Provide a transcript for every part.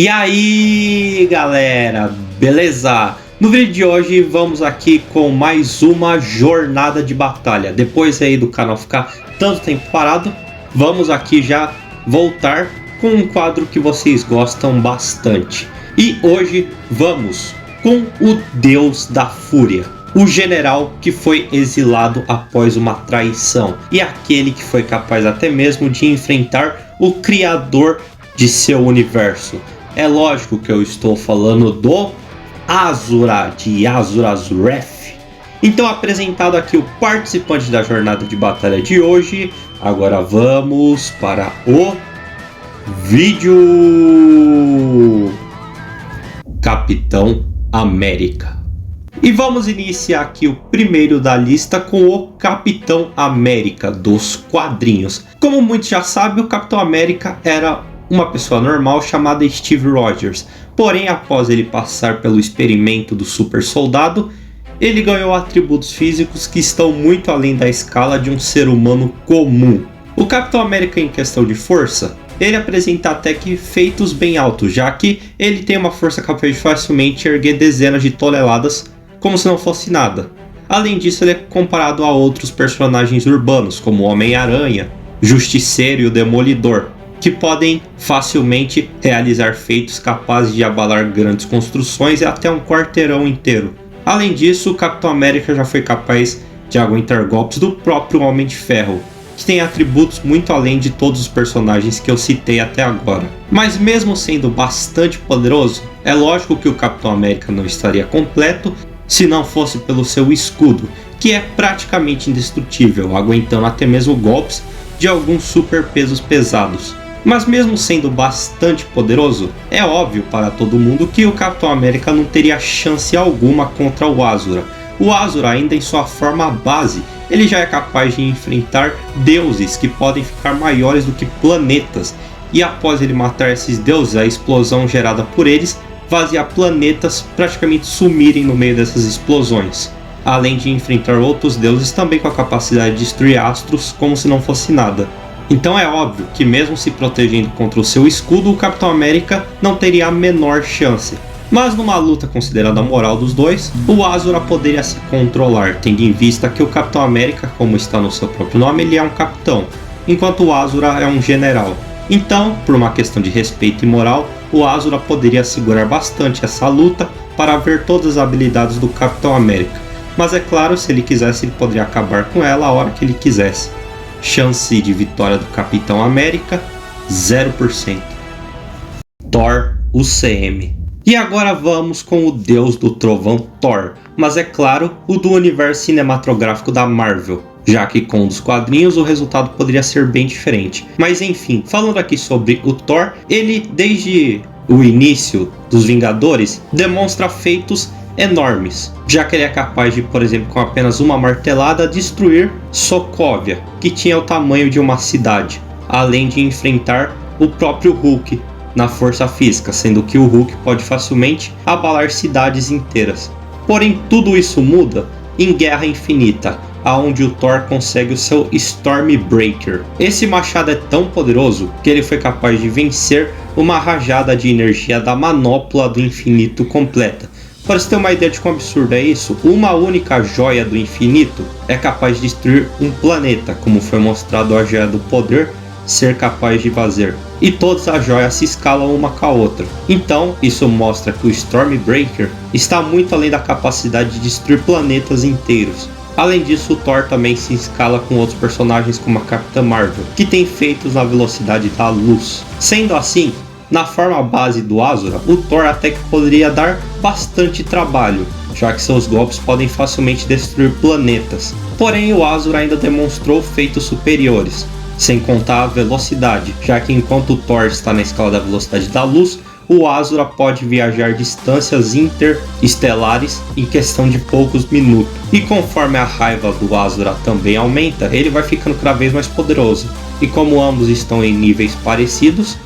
E aí galera, beleza? No vídeo de hoje vamos aqui com mais uma jornada de batalha. Depois aí do canal ficar tanto tempo parado, vamos aqui já voltar com um quadro que vocês gostam bastante. E hoje vamos com o Deus da Fúria, o general que foi exilado após uma traição e aquele que foi capaz até mesmo de enfrentar o criador de seu universo. É lógico que eu estou falando do Asura, de Asura's Wrath. Então, apresentado aqui o participante da jornada de batalha de hoje, agora vamos para o vídeo. Capitão América. E vamos iniciar aqui o primeiro da lista com o Capitão América dos quadrinhos. Como muitos já sabem, o Capitão América era uma pessoa normal chamada Steve Rogers. Porém, após ele passar pelo experimento do super soldado, ele ganhou atributos físicos que estão muito além da escala de um ser humano comum. O Capitão América, em questão de força, ele apresenta até que feitos bem altos, já que ele tem uma força capaz de facilmente erguer dezenas de toneladas como se não fosse nada. Além disso, ele é comparado a outros personagens urbanos, como o Homem-Aranha, Justiceiro e o Demolidor, que podem facilmente realizar feitos capazes de abalar grandes construções e até um quarteirão inteiro. Além disso, o Capitão América já foi capaz de aguentar golpes do próprio Homem de Ferro, que tem atributos muito além de todos os personagens que eu citei até agora. Mas mesmo sendo bastante poderoso, é lógico que o Capitão América não estaria completo se não fosse pelo seu escudo, que é praticamente indestrutível, aguentando até mesmo golpes de alguns super pesos pesados. Mas mesmo sendo bastante poderoso, é óbvio para todo mundo que o Capitão América não teria chance alguma contra o Asura. O Asura, ainda em sua forma base, ele já é capaz de enfrentar deuses que podem ficar maiores do que planetas. E após ele matar esses deuses, a explosão gerada por eles fazia planetas praticamente sumirem no meio dessas explosões. Além de enfrentar outros deuses também com a capacidade de destruir astros como se não fosse nada. Então é óbvio que mesmo se protegendo contra o seu escudo, o Capitão América não teria a menor chance. Mas numa luta considerada moral dos dois, o Asura poderia se controlar, tendo em vista que o Capitão América, como está no seu próprio nome, ele é um capitão, enquanto o Asura é um general. Então, por uma questão de respeito e moral, o Asura poderia segurar bastante essa luta para ver todas as habilidades do Capitão América. Mas é claro, se ele quisesse, ele poderia acabar com ela a hora que ele quisesse. Chance de vitória do Capitão América, 0%. Thor, o CM. E agora vamos com o deus do trovão Thor, mas é claro, o do universo cinematográfico da Marvel, já que com os quadrinhos o resultado poderia ser bem diferente. Mas enfim, falando aqui sobre o Thor, ele desde o início dos Vingadores demonstra feitos enormes, já que ele é capaz de, por exemplo, com apenas uma martelada, destruir Sokovia, que tinha o tamanho de uma cidade, além de enfrentar o próprio Hulk na força física, sendo que o Hulk pode facilmente abalar cidades inteiras. Porém, tudo isso muda em Guerra Infinita, aonde o Thor consegue o seu Stormbreaker. Esse machado é tão poderoso que ele foi capaz de vencer uma rajada de energia da Manopla do Infinito completa. Para você ter uma ideia de quão absurdo é isso, uma única joia do infinito é capaz de destruir um planeta, como foi mostrado a joia do poder ser capaz de fazer. E todas as joias se escalam uma com a outra. Então, isso mostra que o Stormbreaker está muito além da capacidade de destruir planetas inteiros. Além disso, o Thor também se escala com outros personagens como a Capitã Marvel, que tem feitos na velocidade da luz. Sendo assim, na forma base do Asura, o Thor até que poderia dar bastante trabalho, já que seus golpes podem facilmente destruir planetas. Porém, o Asura ainda demonstrou feitos superiores, sem contar a velocidade, já que enquanto o Thor está na escala da velocidade da luz, o Asura pode viajar distâncias interestelares em questão de poucos minutos. E conforme a raiva do Asura também aumenta, ele vai ficando cada vez mais poderoso. E como ambos estão em níveis parecidos,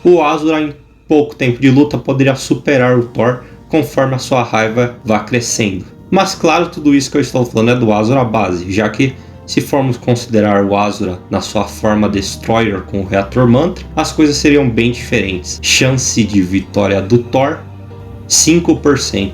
o Asura em pouco tempo de luta poderia superar o Thor conforme a sua raiva vá crescendo. Mas claro, tudo isso que eu estou falando é do Asura base, já que se formos considerar o Asura na sua forma Destroyer com o Reator Mantra, as coisas seriam bem diferentes. Chance de vitória do Thor, 5%.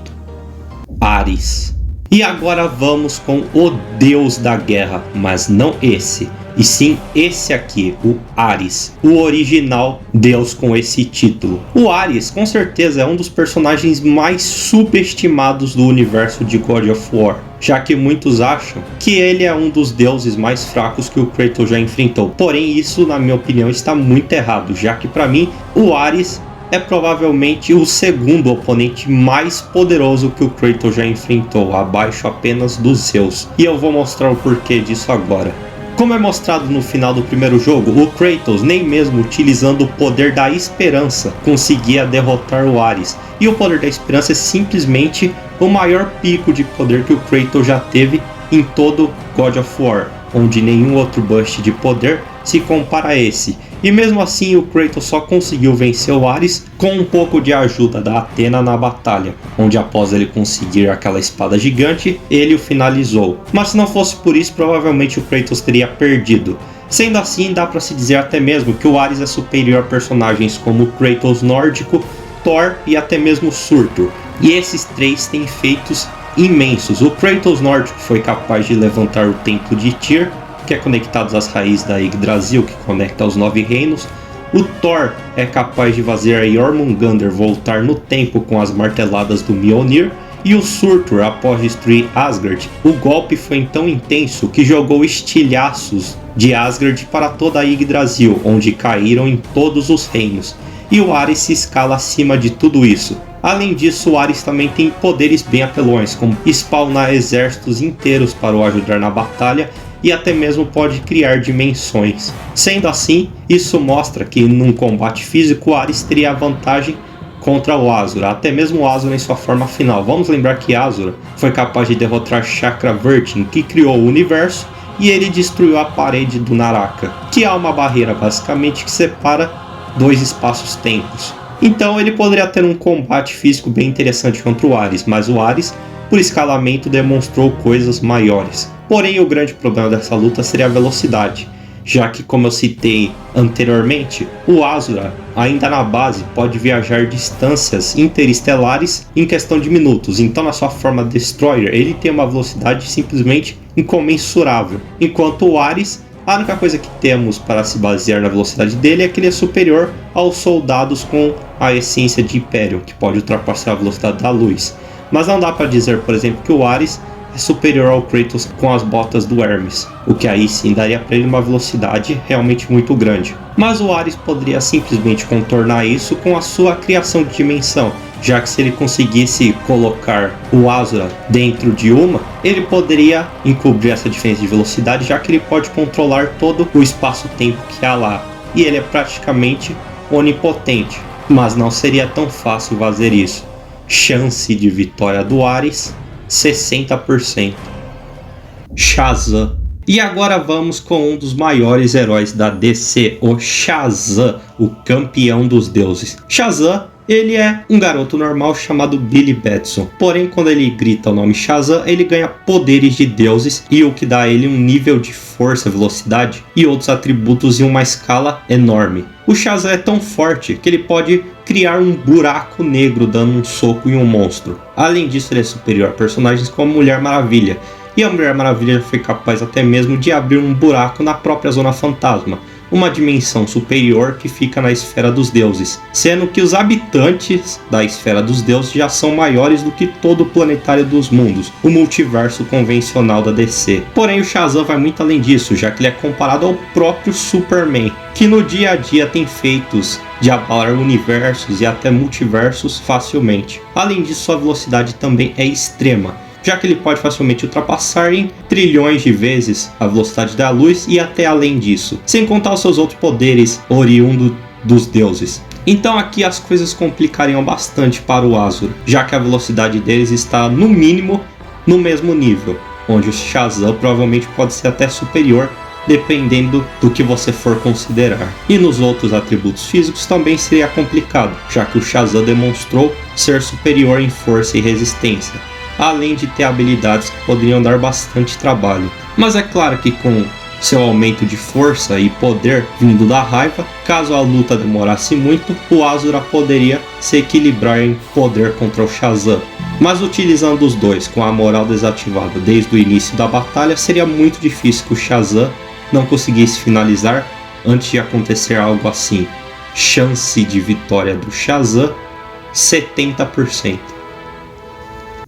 Ares. E agora vamos com o Deus da Guerra, mas não esse, e sim esse aqui, o Ares, o original Deus com esse título. O Ares, com certeza, é um dos personagens mais subestimados do universo de God of War, já que muitos acham que ele é um dos deuses mais fracos que o Kratos já enfrentou. Porém, isso, na minha opinião, está muito errado, já que para mim, o Ares é provavelmente o segundo oponente mais poderoso que o Kratos já enfrentou, abaixo apenas dos Zeus. E eu vou mostrar o porquê disso agora. Como é mostrado no final do primeiro jogo, o Kratos, nem mesmo utilizando o poder da esperança, conseguia derrotar o Ares. E o poder da esperança é simplesmente o maior pico de poder que o Kratos já teve em todo God of War, onde nenhum outro burst de poder se compara a esse. E mesmo assim o Kratos só conseguiu vencer o Ares com um pouco de ajuda da Athena na batalha, onde após ele conseguir aquela espada gigante, ele o finalizou. Mas se não fosse por isso, provavelmente o Kratos teria perdido. Sendo assim, dá para se dizer até mesmo que o Ares é superior a personagens como o Kratos nórdico, Thor e até mesmo Surtur. E esses três têm feitos imensos. O Kratos nórdico foi capaz de levantar o templo de Tyr, que é conectado às raízes da Yggdrasil, que conecta aos 9 reinos. O Thor é capaz de fazer a Jormungandr voltar no tempo com as marteladas do Mjolnir. E o Surtur, após destruir Asgard, o golpe foi tão intenso que jogou estilhaços de Asgard para toda a Yggdrasil, onde caíram em todos os reinos. E o Ares se escala acima de tudo isso. Além disso, o Ares também tem poderes bem apelões, como spawnar exércitos inteiros para o ajudar na batalha, e até mesmo pode criar dimensões. Sendo assim, isso mostra que num combate físico o Ares teria vantagem contra o Asura, até mesmo o Asura em sua forma final. Vamos lembrar que Asura foi capaz de derrotar Chakravartin, que criou o universo, e ele destruiu a parede do Naraka, que é uma barreira basicamente que separa dois espaços-tempos. Então ele poderia ter um combate físico bem interessante contra o Ares, mas o Ares, por escalamento, demonstrou coisas maiores. Porém, o grande problema dessa luta seria a velocidade, já que, como eu citei anteriormente, o Asura, ainda na base, pode viajar distâncias interestelares em questão de minutos. Então, na sua forma Destroyer, ele tem uma velocidade simplesmente incomensurável, enquanto o Ares, a única coisa que temos para se basear na velocidade dele é que ele é superior aos soldados com a essência de Império, que pode ultrapassar a velocidade da luz. Mas não dá para dizer, por exemplo, que o Ares é superior ao Kratos com as botas do Hermes, o que aí sim daria para ele uma velocidade realmente muito grande. Mas o Ares poderia simplesmente contornar isso com a sua criação de dimensão, já que se ele conseguisse colocar o Asura dentro de uma, ele poderia encobrir essa diferença de velocidade, já que ele pode controlar todo o espaço-tempo que há lá, e ele é praticamente onipotente, mas não seria tão fácil fazer isso. Chance de vitória do Ares, 60%. Shazam. E agora vamos com um dos maiores heróis da DC, o Shazam, o campeão dos deuses. Shazam, ele é um garoto normal chamado Billy Batson. Porém, quando ele grita o nome Shazam, ele ganha poderes de deuses, e o que dá a ele um nível de força, velocidade e outros atributos em uma escala enorme. O Shazam é tão forte que ele pode criar um buraco negro dando um soco em um monstro. Além disso, ele é superior a personagens como Mulher Maravilha. E a Mulher Maravilha foi capaz até mesmo de abrir um buraco na própria Zona Fantasma, uma dimensão superior que fica na Esfera dos Deuses, sendo que os habitantes da Esfera dos Deuses já são maiores do que todo o Planetário dos Mundos, o multiverso convencional da DC. Porém, o Shazam vai muito além disso, já que ele é comparado ao próprio Superman, que no dia a dia tem feitos de abalar universos e até multiversos facilmente. Além disso, sua velocidade também é extrema, já que ele pode facilmente ultrapassar em trilhões de vezes a velocidade da luz e até além disso, sem contar os seus outros poderes oriundos dos deuses. Então aqui as coisas complicariam bastante para o Asura, já que a velocidade deles está no mínimo no mesmo nível, onde o Shazam provavelmente pode ser até superior, dependendo do que você for considerar. E nos outros atributos físicos também seria complicado, já que o Shazam demonstrou ser superior em força e resistência. além de ter habilidades que poderiam dar bastante trabalho. Mas é claro que com seu aumento de força e poder vindo da raiva, caso a luta demorasse muito, o Asura poderia se equilibrar em poder contra o Shazam. Mas utilizando os dois com a moral desativada desde o início da batalha, seria muito difícil que o Shazam não conseguisse finalizar antes de acontecer algo assim. Chance de vitória do Shazam, 70%.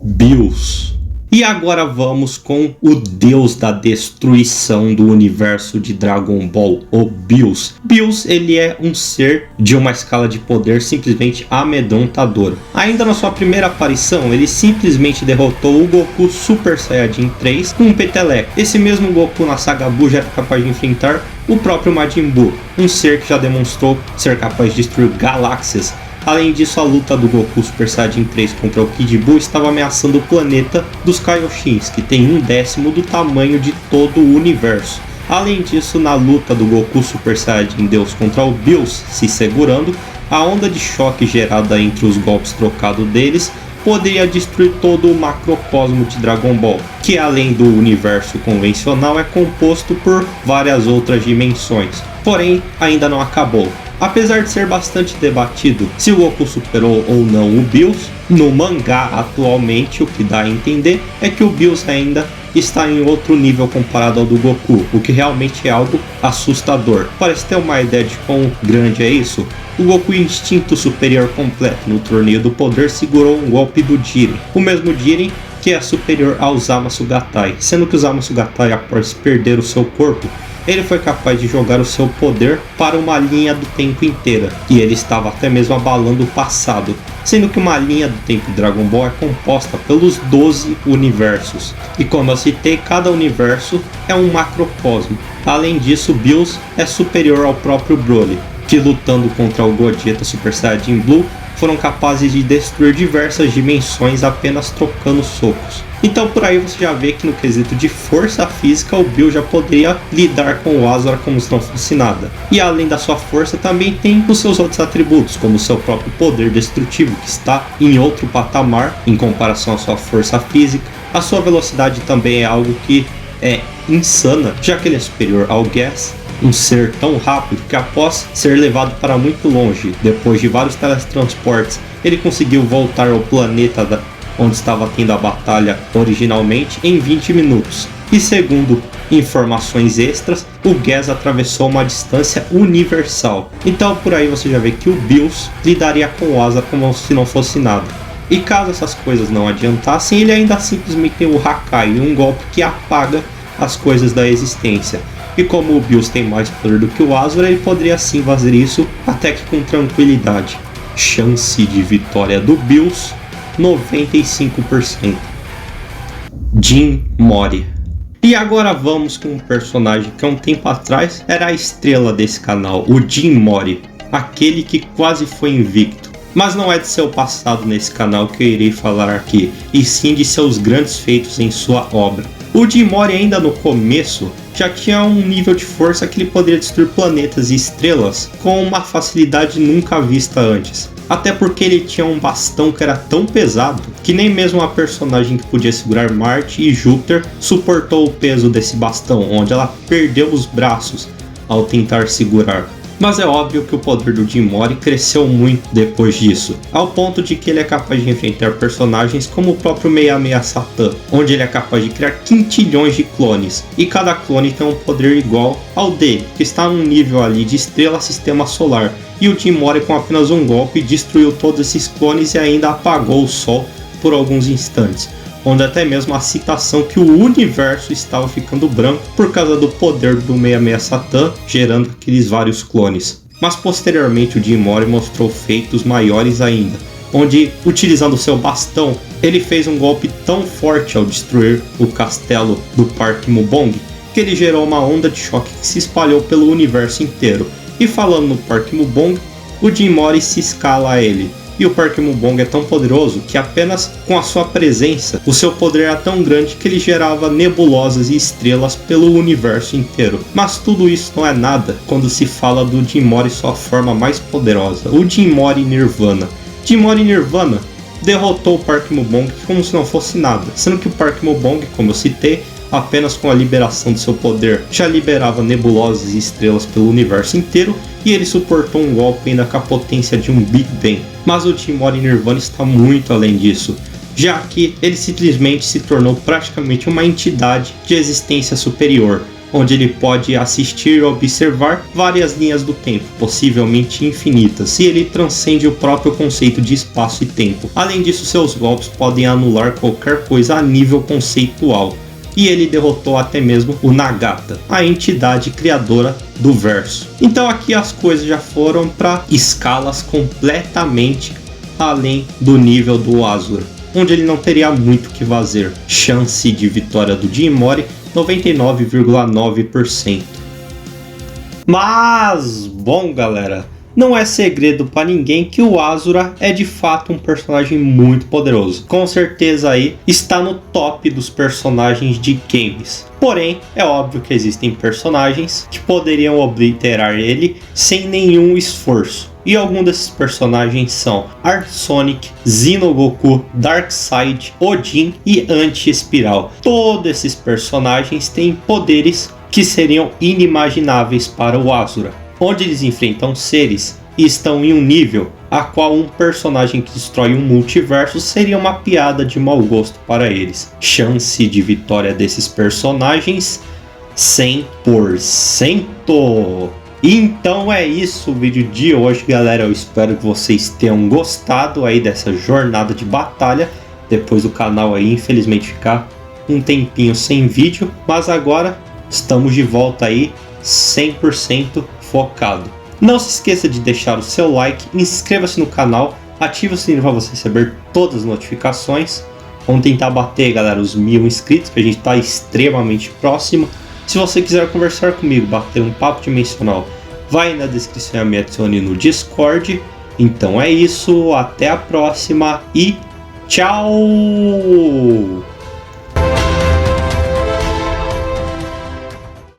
Bills. E agora vamos com o deus da destruição do universo de Dragon Ball, o Bills. Bills, ele é um ser de uma escala de poder simplesmente amedrontadora. Ainda na sua primeira aparição, ele simplesmente derrotou o Goku Super Saiyajin 3 com um peteleco. Esse mesmo Goku na saga Buu já era capaz de enfrentar o próprio Majin Buu, um ser que já demonstrou ser capaz de destruir galáxias. Além disso, a luta do Goku Super Saiyajin 3 contra o Kid Buu estava ameaçando o planeta dos Kaioshins, que tem 1/10 do tamanho de todo o universo. Além disso, na luta do Goku Super Saiyajin Deus contra o Bills se segurando, a onda de choque gerada entre os golpes trocados deles poderia destruir todo o macrocosmo de Dragon Ball, que além do universo convencional é composto por várias outras dimensões. Porém, ainda não acabou. Apesar de ser bastante debatido se o Goku superou ou não o Bills, no mangá atualmente o que dá a entender é que o Bills ainda está em outro nível comparado ao do Goku, o que realmente é algo assustador. Para se ter uma ideia de quão grande é isso, o Goku Instinto Superior completo no Torneio do Poder segurou um golpe do Jiren, o mesmo Jiren que é superior ao Zamasugatai, sendo que o Zamasugatai, após perder o seu corpo, ele foi capaz de jogar o seu poder para uma linha do tempo inteira, e ele estava até mesmo abalando o passado, sendo que uma linha do tempo de Dragon Ball é composta pelos 12 universos, e como eu citei, cada universo é um macrocosmo. Além disso, Bills é superior ao próprio Broly, que lutando contra o Gogeta Super Saiyajin Blue, foram capazes de destruir diversas dimensões apenas trocando socos. Então por aí você já vê que no quesito de força física o Bills já poderia lidar com o Asura como se não fosse nada. E além da sua força também tem os seus outros atributos, como o seu próprio poder destrutivo, que está em outro patamar em comparação à sua força física. A sua velocidade também é algo que é insana, já que ele é superior ao Gas, um ser tão rápido que após ser levado para muito longe, depois de vários teletransportes, ele conseguiu voltar ao planeta onde estava tendo a batalha originalmente em 20 minutos. E segundo informações extras, o Gas atravessou uma distância universal. Então por aí você já vê que o Bills lidaria com o Asura como se não fosse nada. E caso essas coisas não adiantassem, ele ainda simplesmente tem o Hakai, um golpe que apaga as coisas da existência. E como o Bills tem mais poder do que o Asura, ele poderia sim fazer isso até que com tranquilidade. Chance de vitória do Bills, 95%. Jim Mori. E agora vamos com um personagem que há um tempo atrás era a estrela desse canal, o Jim Mori, aquele que quase foi invicto. Mas não é de seu passado nesse canal que eu irei falar aqui, e sim de seus grandes feitos em sua obra. O Jim Mori ainda no começo já tinha um nível de força que ele poderia destruir planetas e estrelas com uma facilidade nunca vista antes. Até porque ele tinha um bastão que era tão pesado que nem mesmo a personagem que podia segurar Marte e Júpiter suportou o peso desse bastão, onde ela perdeu os braços ao tentar segurar. Mas é óbvio que o poder do Jim Mori cresceu muito depois disso, ao ponto de que ele é capaz de enfrentar personagens como o próprio 66 Satan, onde ele é capaz de criar quintilhões de clones, e cada clone tem um poder igual ao dele, que está num nível ali de estrela sistema solar, e o Jim Mori com apenas um golpe destruiu todos esses clones e ainda apagou o sol por alguns instantes, onde até mesmo a citação que o universo estava ficando branco por causa do poder do 66 Satan, gerando aqueles vários clones. Mas posteriormente o Jim Mori mostrou feitos maiores ainda, onde, utilizando seu bastão, ele fez um golpe tão forte ao destruir o castelo do Parque Mubong, que ele gerou uma onda de choque que se espalhou pelo universo inteiro. E falando no Parque Mubong, o Jim Mori se escala a ele. E o Parque Mubong é tão poderoso que apenas com a sua presença, o seu poder era tão grande que ele gerava nebulosas e estrelas pelo universo inteiro. Mas tudo isso não é nada quando se fala do Jim Mori, sua forma mais poderosa, o Jim Mori Nirvana. Jim Mori Nirvana derrotou o Park Mubong como se não fosse nada, sendo que o Park Mubong, como eu citei, apenas com a liberação de seu poder já liberava nebulosas e estrelas pelo universo inteiro, e ele suportou um golpe ainda com a potência de um Big Bang. Mas o Timori Nirvana está muito além disso, já que ele simplesmente se tornou praticamente uma entidade de existência superior, onde ele pode assistir e observar várias linhas do tempo, possivelmente infinitas, e ele transcende o próprio conceito de espaço e tempo. Além disso, seus golpes podem anular qualquer coisa a nível conceitual, e ele derrotou até mesmo o Nagata, a entidade criadora do verso. Então aqui as coisas já foram para escalas completamente além do nível do Asura, onde ele não teria muito o que fazer. Chance de vitória do Jinmori 99,9%. Mas, bom galera, não é segredo para ninguém que o Asura é de fato um personagem muito poderoso. Com certeza aí está no top dos personagens de games. Porém, é óbvio que existem personagens que poderiam obliterar ele sem nenhum esforço. E alguns desses personagens são Arsonic, Xenogoku, Darkseid, Odin e Anti-Espiral. Todos esses personagens têm poderes que seriam inimagináveis para o Asura, onde eles enfrentam seres e estão em um nível a qual um personagem que destrói um multiverso seria uma piada de mau gosto para eles. Chance de vitória desses personagens 100%. Então é isso o vídeo de hoje, galera. Eu espero que vocês tenham gostado aí dessa jornada de batalha. Depois do canal aí, infelizmente, ficar um tempinho sem vídeo, mas agora estamos de volta aí 100% focado. Não se esqueça de deixar o seu like, inscreva-se no canal, ative o sininho para você receber todas as notificações. Vamos tentar bater, galera, os 1000 inscritos, que a gente está extremamente próximo. Se você quiser conversar comigo, bater um papo dimensional, vai na descrição e me adicione no Discord. Então é isso, até a próxima e tchau!